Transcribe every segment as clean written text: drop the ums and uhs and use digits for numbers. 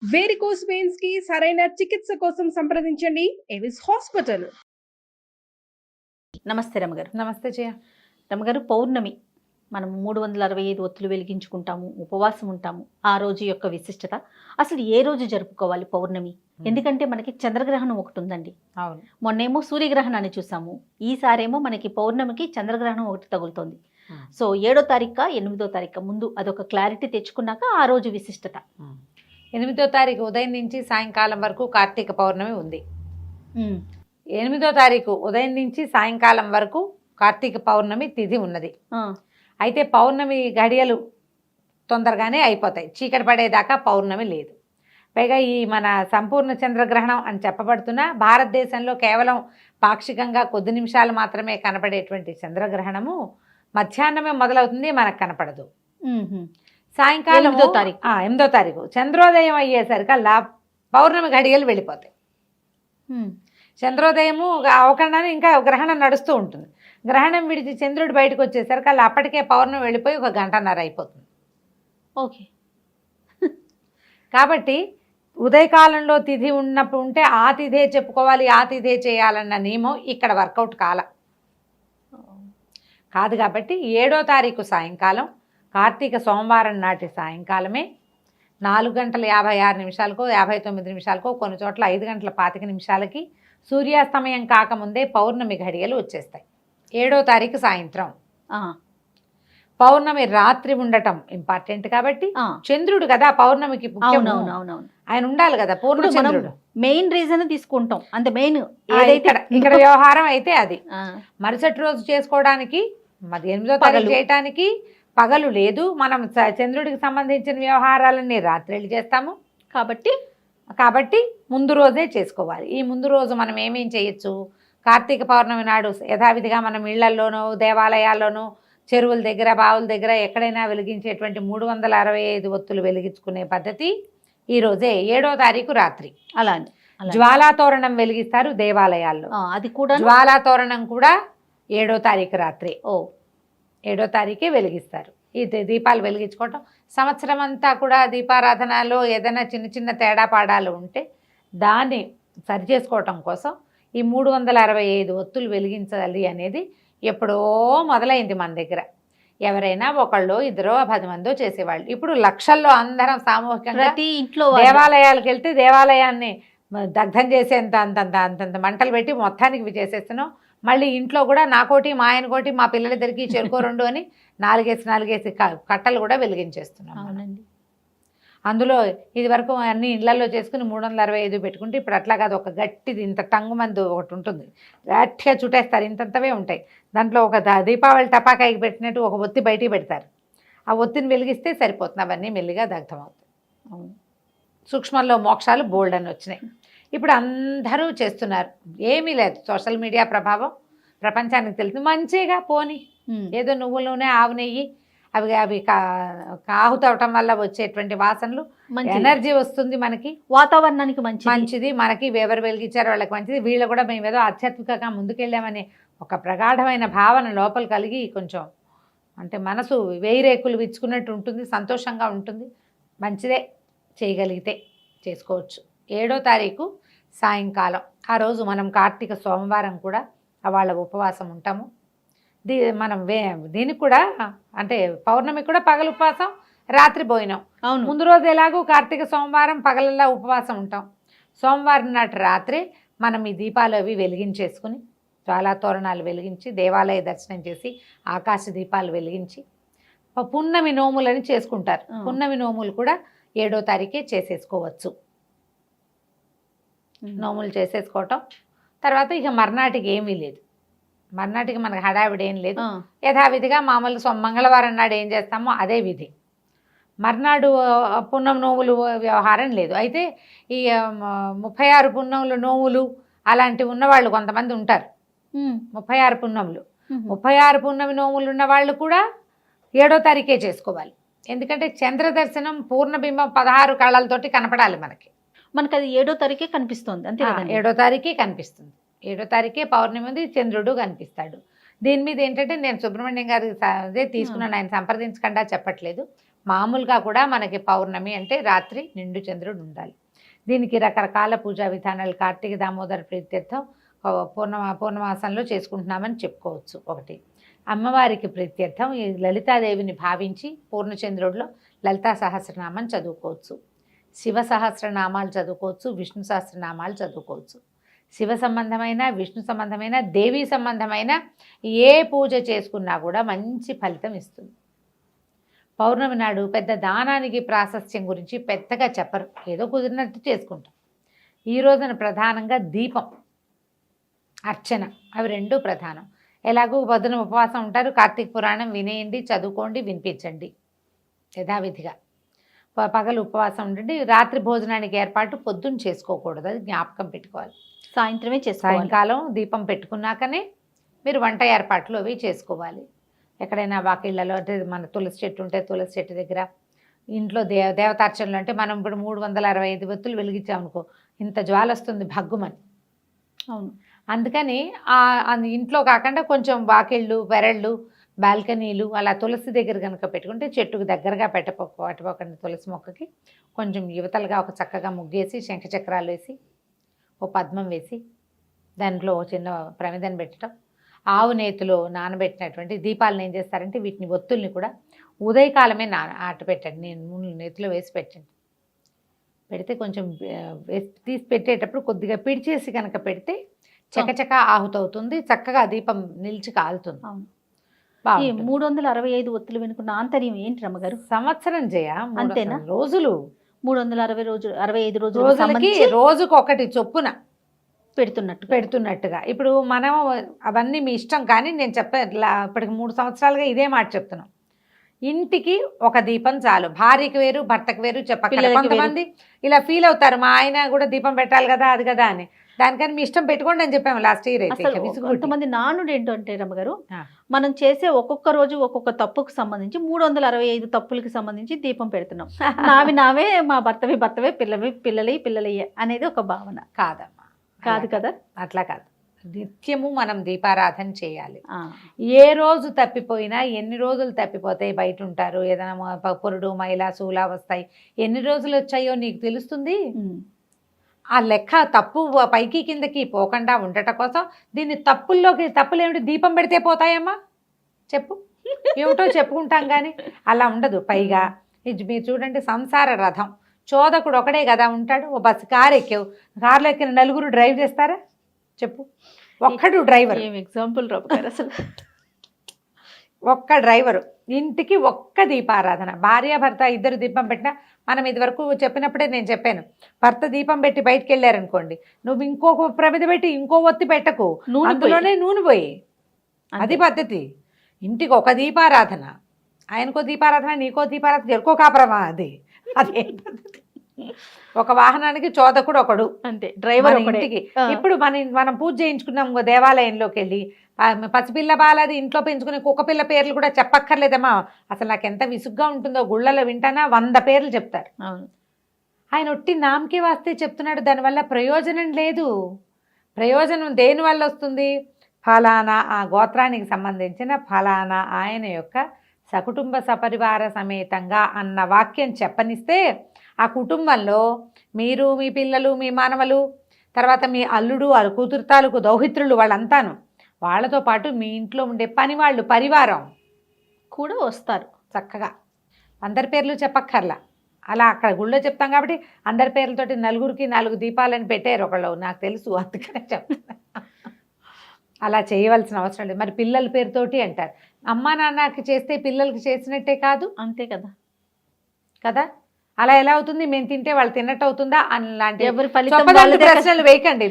Varicose veins కి సరైన చికిత్స కోసం సంప్రదించండి ఎవిస్ హాస్పిటల్. నమస్తే రమగారు. నమస్తే జయ. రమగారు, పౌర్ణమి మనం 365 ఒత్తులు వెలిగించుకుంటాము, ఉపవాసం ఉంటాము. ఆ రోజు యొక్క విశిష్టత, అసలు ఏ రోజు జరుపుకోవాలి పౌర్ణమి? ఎందుకంటే మనకి చంద్రగ్రహణం ఒకటి ఉందండి. అవును, మొన్నేమో సూర్యగ్రహణాన్ని చూసాము, ఈసారేమో మనకి పౌర్ణమికి చంద్రగ్రహణం ఒకటి తగులుతోంది. సో 7వ తారీఖు 8వ తారీఖు ముందు అదొక క్లారిటీ తెచ్చుకున్నాక ఆ రోజు విశిష్టత. 8వ తారీఖు ఉదయం నుంచి సాయంకాలం వరకు కార్తీక పౌర్ణమి ఉంది. 8వ తారీఖు ఉదయం నుంచి సాయంకాలం వరకు కార్తీక పౌర్ణమి తిథి ఉన్నది. అయితే పౌర్ణమి గడియలు తొందరగానే అయిపోతాయి, చీకటి పడేదాకా పౌర్ణమి లేదు. పైగా ఈ మన సంపూర్ణ చంద్రగ్రహణం అని చెప్పబడుతున్న భారతదేశంలో కేవలం పాక్షికంగా కొద్ది నిమిషాలు మాత్రమే కనపడేటువంటి చంద్రగ్రహణము మధ్యాహ్నమే మొదలవుతుంది, మనకు కనపడదు. సాయంకాలం 8వ తారీఖు చంద్రోదయం అయ్యేసరికల్లా పౌర్ణమి గడియలు వెళ్ళిపోతాయి. చంద్రోదయము అవకుండా ఇంకా గ్రహణం నడుస్తూ ఉంటుంది. గ్రహణం విడిచి చంద్రుడు బయటకు వచ్చేసరికల్లా అప్పటికే పౌర్ణమి వెళ్ళిపోయి 1 గంటన్నర అయిపోతుంది. ఓకే. కాబట్టి ఉదయకాలంలో తిథి ఉన్నప్పుడు ఉంటే ఆ తిథే చెప్పుకోవాలి, ఆ తిథే చేయాలన్న నియమం ఇక్కడ వర్కౌట్ కాదు. కాబట్టి 7వ తారీఖు సాయంకాలం కార్తీక సోమవారం నాటి సాయంకాలమే 4:56 59 కొన్ని చోట్ల 5:25 సూర్యాస్తమయం కాకముందే పౌర్ణమి ఘడియలు వచ్చేస్తాయి. 7వ తారీఖు సాయంత్రం పౌర్ణమి రాత్రి ఉండటం ఇంపార్టెంట్. కాబట్టి చంద్రుడు కదా పౌర్ణమికి, ఆయన ఉండాలి కదా పూర్ణ చంద్రుడు. మెయిన్ రీజన్ తీసుకుంటాం, అంటే మెయిన్ ఇక్కడ వ్యవహారం అయితే అది. మరుసటి రోజు చేసుకోవడానికి 8వ తారీఖు చేయటానికి పగలు లేదు. మనం చంద్రుడికి సంబంధించిన వ్యవహారాలన్నీ రాత్రిళ్ళు చేస్తాము. కాబట్టి ముందు రోజే చేసుకోవాలి. ఈ ముందు రోజు మనం ఏమేం చేయొచ్చు? కార్తీక పౌర్ణమి నాడు యథావిధిగా మనం ఇళ్లల్లోనూ దేవాలయాల్లోనూ చెరువుల దగ్గర బావుల దగ్గర ఎక్కడైనా వెలిగించేటువంటి 365 ఒత్తులు వెలిగించుకునే పద్ధతి ఈరోజే 7వ తారీఖు రాత్రి. అలానే జ్వాలాతోరణం వెలిగిస్తారు దేవాలయాల్లో. అది కూడా జ్వాలాతోరణం కూడా 7వ తారీఖు రాత్రి 7వ తారీఖే వెలిగిస్తారు. ఈ దీపాలు వెలిగించుకోవటం సంవత్సరం అంతా కూడా దీపారాధనలో ఏదైనా చిన్న చిన్న తేడా పాడాలు ఉంటే దాన్ని సరిచేసుకోవటం కోసం ఈ 365 ఒత్తులు వెలిగించాలి అనేది ఎప్పుడో మొదలైంది మన దగ్గర. ఎవరైనా ఒకళ్ళు 2 10 మందో చేసేవాళ్ళు. ఇప్పుడు లక్షల్లో అందరం సామూహికంగా ప్రతి ఇంట్లో దేవాలయాలకు వెళ్తే దేవాలయాన్ని దగ్ధం చేసేంత అంతంత మంటలు పెట్టి మొత్తానికి చేసేస్తున్నాం. మళ్ళీ ఇంట్లో కూడా నాకోటి మా ఆయన కోటి మా పిల్లలిద్దరికి చెరుకో 2 అని 4 కట్టలు కూడా వెలిగించేస్తున్నాం. అవునండి. అందులో ఇది వరకు అన్ని ఇళ్లలో చేసుకుని 365 పెట్టుకుంటే ఇప్పుడు అట్లా కాదు. ఒక గట్టిది ఇంత టంగు మందు ఒకటి ఉంటుంది, గట్టిగా చుట్టేస్తారు, ఇంతంతవే ఉంటాయి. దాంట్లో ఒక దీపావళి టపాకాయకి పెట్టినట్టు ఒక ఒత్తి బయటికి పెడతారు. ఆ ఒత్తిని వెలిగిస్తే సరిపోతుంది, అవన్నీ మెల్లిగా దగ్ధం అవుతాయి. సూక్ష్మంలో మోక్షాలు బోల్డ్ అని వచ్చినాయి. ఇప్పుడు అందరూ చేస్తున్నారు, ఏమీ లేదు. సోషల్ మీడియా ప్రభావం ప్రపంచానికి తెలుస్తుంది. మంచిగా పోని ఏదో నువ్వుల నూనె ఆవు నెయ్యి అవి ఆహుతవటం వల్ల వచ్చేటువంటి వాసనలు, ఎనర్జీ వస్తుంది, మనకి వాతావరణానికి మంచిది. మనకి ఎవరు వెలిగించారో వాళ్ళకి మంచిది. వీళ్ళు కూడా మేము ఏదో ఆధ్యాత్మికంగా ముందుకెళ్ళామనే ఒక ప్రగాఢమైన భావన లోపల కలిగి కొంచెం అంటే మనసు వేయిరేకులు విచ్చుకున్నట్టు ఉంటుంది, సంతోషంగా ఉంటుంది. మంచిదే, చేయగలిగితే చేసుకోవచ్చు. 7వ తారీఖు సాయంకాలం ఆ రోజు మనం కార్తీక సోమవారం కూడా వాళ్ళ ఉపవాసం ఉంటాము. మనం దీనికి కూడా అంటే పౌర్ణమి కూడా పగలు ఉపవాసం, రాత్రి భోజనం. అవును. ముందు రోజు ఎలాగో కార్తీక సోమవారం పగలల్లా ఉపవాసం ఉంటాం. సోమవారం నాటి రాత్రి మనం ఈ దీపాలు అవి వెలిగించేసుకుని జ్వాలా తోరణాలు వెలిగించి దేవాలయ దర్శనం చేసి ఆకాశ దీపాలు వెలిగించి పున్నమి నోములని చేసుకుంటారు. పున్నమి నోములు కూడా 7వ తారీఖే చేసేసుకోవచ్చు. నోములు చేసేసుకోవటం తర్వాత ఇక మర్నాటికి ఏమీ లేదు. మర్నాటికి మనకు హడావిడి ఏం లేదు. యథావిధిగా మామూలు మంగళవారం నాడు ఏం చేస్తామో అదే విధి. మర్నాడు పున్నం నోములు వ్యవహారం లేదు. అయితే ఈ 36 పున్నములు నోములు అలాంటివి ఉన్నవాళ్ళు కొంతమంది ఉంటారు. 36 పున్నములు 36 పున్నమి నోములు ఉన్నవాళ్ళు కూడా 7వ తారీఖే చేసుకోవాలి. ఎందుకంటే చంద్ర దర్శనం పూర్ణబింబం 16 కళ్ళతోటి కనపడాలి మనకి. అది 7వ తారీఖే కనిపిస్తుంది అంతే. 7వ తారీఖే కనిపిస్తుంది. 7వ తారీఖే పౌర్ణమి ఉంది, చంద్రుడు కనిపిస్తాడు. దీని మీద ఏంటంటే నేను సుబ్రహ్మణ్యం గారి అదే తీసుకున్నాను, ఆయన సంప్రదించకుండా చెప్పట్లేదు. మామూలుగా కూడా మనకి పౌర్ణమి అంటే రాత్రి నిండు చంద్రుడు ఉండాలి. దీనికి రకరకాల పూజా విధానాలు కార్తీక దామోదర ప్రీత్యర్థం పూర్ణమాసంలో చేసుకుంటున్నామని చెప్పుకోవచ్చు. ఒకటి అమ్మవారికి ప్రీత్యర్థం ఈ లలితాదేవిని భావించి పూర్ణచంద్రుడిలో లలితా సహస్రనామం చదువుకోవచ్చు, శివ సహస్రనామాలు చదువుకోవచ్చు, విష్ణు సహస్రనామాలు చదువుకోవచ్చు. శివ సంబంధమైన, విష్ణు సంబంధమైన, దేవీ సంబంధమైన ఏ పూజ చేసుకున్నా కూడా మంచి ఫలితం ఇస్తుంది. పౌర్ణమి నాడు పెద్ద దానానికి ప్రాశస్త్యం గురించి పెద్దగా చెప్పరు, ఏదో కుదిరినట్టు చేసుకుంటాం. ఈ రోజున ప్రధానంగా దీపం, అర్చన, అవి రెండూ ప్రధానం. ఎలాగో పొద్దున ఉపవాసం ఉంటారు, కార్తీక పురాణం వినేయండి, చదువుకోండి, వినిపించండి యథావిధిగా. పగలు ఉపవాసం ఉండండి. రాత్రి భోజనానికి ఏర్పాటు పొద్దున్న చేసుకోకూడదు, అది జ్ఞాపకం పెట్టుకోవాలి. సాయంత్రమే చేసుకోవాలి. సాయంకాలం దీపం పెట్టుకున్నాకనే మీరు వంట ఏర్పాట్లు అవి చేసుకోవాలి. ఎక్కడైనా వాకిళ్ళలో అంటే మన తులసి చెట్టు ఉంటే తులసి చెట్టు దగ్గర, ఇంట్లో దేవతార్చనలు అంటే మనం ఇప్పుడు 365 ఒత్తులు వెలిగించామనుకో ఇంత జ్వాల వస్తుంది భగ్గుమని. అవును. అందుకని ఇంట్లో కాకుండా కొంచెం వాకిళ్ళు, పెరళ్ళు, బాల్కనీలు అలా తులసి దగ్గర కనుక పెట్టుకుంటే చెట్టుకు దగ్గరగా పట్టుకోకండి. తులసి మొక్కకి కొంచెం యువతలుగా ఒక చక్కగా ముగ్గేసి శంఖచక్రాలు వేసి ఓ పద్మం వేసి దాంట్లో చిన్న ప్రమిదను పెట్టడం, ఆవు నేతిలో నానబెట్టినటువంటి దీపాలను ఏం చేస్తారంటే వీటిని ఒత్తుల్ని కూడా ఉదయకాలమే ఆట పెట్టండి. నేను నేతిలో వేసి పెట్టండి. పెడితే కొంచెం తీసి పెట్టేటప్పుడు కొద్దిగా పిడిచేసి కనుక పెడితే చకచక ఆహుతవుతుంది, చక్కగా దీపం నిలిచి కాలుతుంది. ఈ 365 ఒత్తులు వెనుకున్న ఆంతర్యం ఏంటి రమ్మగారు? సంవత్సరం చేయ అంతేనా? రోజులు 365 రోజులకి రోజుకు ఒకటి చొప్పున పెడుతున్నట్టుగా. ఇప్పుడు మనం అవన్నీ మీ ఇష్టం, కానీ నేను ఇప్పటికి 3 సంవత్సరాలుగా ఇదే మాట చెప్తున్నాం. ఇంటికి ఒక దీపం చాలు. భార్యకి వేరు, భర్తకు వేరు చెప్పక్కర్లేదు. కొంతమంది ఇలా ఫీల్ అవుతారు, మా ఆయన కూడా దీపం పెట్టాలి కదా అది కదా అని. దానికని మీ ఇష్టం పెట్టుకోండి అని చెప్పాము లాస్ట్ ఇయర్ అయితే. కొంతమంది నానుడు ఏంటంటే రమ్మగారు, మనం చేసే ఒక్కొక్క రోజు ఒక్కొక్క తప్పుకు సంబంధించి 365 తప్పులకి సంబంధించి దీపం పెడుతున్నాం. నావే, మా భర్తవే, పిల్లలే అనేది ఒక భావన. కాదమ్మా, కాదు కదా, అట్లా కాదు. నిత్యము మనం దీపారాధన చేయాలి. ఏ రోజు తప్పిపోయినా, ఎన్ని రోజులు తప్పిపోతాయి, బయట ఉంటారు, ఏదైనా పురుడు, మైల, శూల వస్తాయి, ఎన్ని రోజులు వచ్చాయో నీకు తెలుస్తుంది. ఆ లెక్క తప్పు పైకి కిందకి పోకుండా ఉండటం కోసం దీన్ని తప్పులు ఏమిటి, దీపం పెడితే పోతాయమ్మా చెప్పు, ఏమిటో చెప్పుకుంటాం కానీ అలా ఉండదు. పైగా మీరు చూడండి, సంసార రథం చోదకుడు ఒకడే కదా ఉంటాడు. ఓ బస్సు కారు ఎక్కావు, కారులో ఎక్కిన నలుగురు డ్రైవ్ చేస్తారా చెప్పు? ఒక్కడు డ్రైవర్. ఎగ్జాంపుల్ అసలు ఒక్క డ్రైవరు, ఇంటికి ఒక్క దీపారాధన. భార్యాభర్త ఇద్దరు దీపం పెట్టినా, మనం ఇది వరకు చెప్పినప్పుడే నేను చెప్పాను, భర్త దీపం పెట్టి బయటికి వెళ్ళారనుకోండి, నువ్వు ఇంకొక ప్రమిద పెట్టి ఇంకో ఒత్తి పెట్టకు, అందులోనే నూనె పోయి, అది పద్ధతి. ఇంటికి ఒక దీపారాధన, ఆయనకో దీపారాధన, నీకో దీపారాధన, ఎరుకో కాపురమా, అదే పద్ధతి. ఒక వాహనానికి చోదకుడు ఒకడు, అంతే, డ్రైవర్ ఇంటికి. ఇప్పుడు మనం పూజ చేయించుకున్నాం దేవాలయంలోకి వెళ్ళి, పసిపిల్ల బాలది ఇంట్లో పెంచుకునే కుక్క పిల్ల పేర్లు కూడా చెప్పక్కర్లేదమ్మా. అసలు నాకు ఎంత విసుగ్గా ఉంటుందో, గుళ్ళలో వింటానా 100 పేర్లు చెప్తారు. ఆయన ఒట్టి నామకే వాస్తే చెప్తున్నాడు, దానివల్ల ప్రయోజనం లేదు. ప్రయోజనం దేనివల్ల వస్తుంది? ఫలానా ఆ గోత్రానికి సంబంధించిన ఫలానా ఆయన యొక్క సకుటుంబ సపరివార సమేతంగా అన్న వాక్యం చెప్పనిస్తే, ఆ కుటుంబంలో మీరు, మీ పిల్లలు, మీ మానవలు, తర్వాత మీ అల్లుడు, కూతురు తాలూకు దౌహిత్రులు, వాళ్ళంతాను, వాళ్ళతో పాటు మీ ఇంట్లో ఉండే పని వాళ్ళు, పరివారం కూడా వస్తారు. చక్కగా అందరి పేర్లు చెప్పక్కర్లా, అలా అక్కడ గుళ్ళో చెప్తాం కాబట్టి అందరి పేర్లతోటి నలుగురికి 4 దీపాలని పెట్టారు ఒకళ్ళు, నాకు తెలుసు, అందుకనే చెప్తాను. అలా చేయవలసిన అవసరం లేదు. మరి పిల్లల పేరుతోటి అంటారు, అమ్మా నాన్నకి చేస్తే పిల్లలకి చేసినట్టే కాదు, అంతే కదా కదా. అలా ఎలా అవుతుంది? మేము తింటే వాళ్ళు తిన్నట్టు అవుతుందా? అలాంటి ఎవరి ప్రశ్నలు వేయకండి.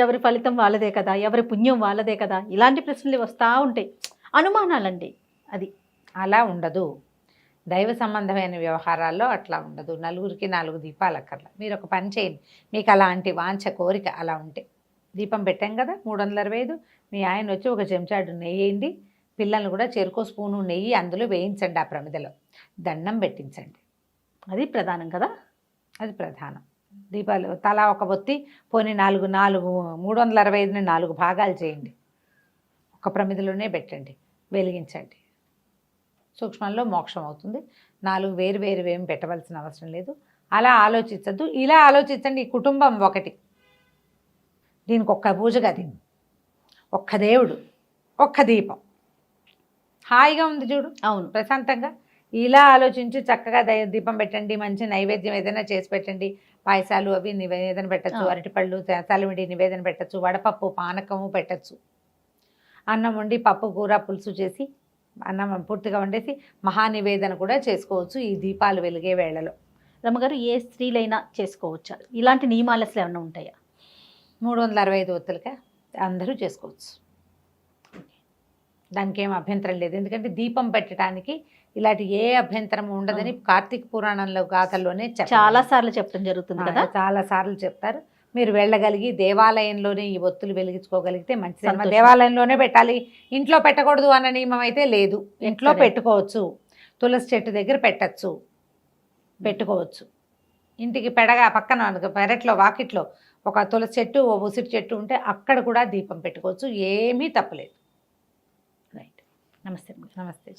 ఎవరి ఫలితం వాళ్ళదే కదా, ఎవరి పుణ్యం వాళ్ళదే కదా, ఇలాంటి ప్రశ్నలు వస్తూ ఉంటాయి, అనుమానాలండి. అది అలా ఉండదు. దైవ సంబంధమైన వ్యవహారాల్లో అట్లా ఉండదు. నలుగురికి 4 దీపాలు అక్కర్లా. మీరు ఒక పని చేయండి, మీకు అలాంటి వాంఛ కోరిక అలా ఉంటే, దీపం పెట్టాం కదా 365, మీ ఆయన వచ్చి ఒక చెంచాడు నెయ్యి వేయండి, పిల్లల్ని కూడా చెరుకో స్పూను నెయ్యి అందులో వేయించండి, ఆ ప్రమిదలో దండం పెట్టించండి. అది ప్రధానం కదా, అది ప్రధానం. దీపాలు తలా ఒక ఒత్తి, పోనీ 365ని 4 భాగాలు చేయండి, ఒక ప్రమిదలోనే పెట్టండి, వెలిగించండి. సూక్ష్మంలో మోక్షం అవుతుంది. 4 వేరు వేరు ఏం పెట్టవలసిన అవసరం లేదు. అలా ఆలోచించద్దు. ఇలా ఆలోచించండి. ఈ కుటుంబం ఒకటి, దీనికి ఒక్క పూజ గది, ఒక్క దేవుడు, ఒక్క దీపం, హాయిగా ఉంది చూడు, అవును. ప్రశాంతంగా. ఇలా ఆలోచించి చక్కగా దీపం పెట్టండి, మంచి నైవేద్యం ఏదైనా చేసి పెట్టండి. పాయసాలు అవి నివేదన పెట్టచ్చు, అరటిపళ్ళు తలమిడి నివేదన పెట్టచ్చు, వడపప్పు పానకము పెట్టచ్చు, అన్నం వండి పప్పు కూర పులుసు చేసి అన్నం పూర్తిగా వండేసి మహానివేదన కూడా చేసుకోవచ్చు ఈ దీపాలు వెలిగే వేళలో. రమ్మగారు, ఏ స్త్రీలైనా చేసుకోవచ్చా? ఇలాంటి నియమాలు అసలు ఏమైనా ఉంటాయా? 365 ఒత్తులకే అందరూ చేసుకోవచ్చు. దానికి ఏం అభ్యంతరం లేదు. ఎందుకంటే దీపం పెట్టడానికి ఇలాంటి ఏ అభ్యంతరం ఉండదని కార్తీక పురాణంలో గాథల్లోనే చాలా సార్లు చెప్పడం జరుగుతుంది కదా. చాలా సార్లు చెప్తారు. మీరు వెళ్ళగలిగి దేవాలయంలోనే ఈ ఒత్తులు వెలిగించుకోగలిగితే మంచిది. సంతోషం. దేవాలయంలోనే పెట్టాలి, ఇంట్లో పెట్టకూడదు అన్న నియమం అయితే లేదు. ఇంట్లో పెట్టుకోవచ్చు, తులసి చెట్టు దగ్గర పెట్టుకోవచ్చు. ఇంటికి పెడగా పక్కన పెరట్లో వాకిట్లో ఒక తులసి చెట్టు, ఓ ఉసిరి చెట్టు ఉంటే అక్కడ కూడా దీపం పెట్టుకోవచ్చు. ఏమీ తప్పలేదు. రైట్. నమస్తే. నమస్తే.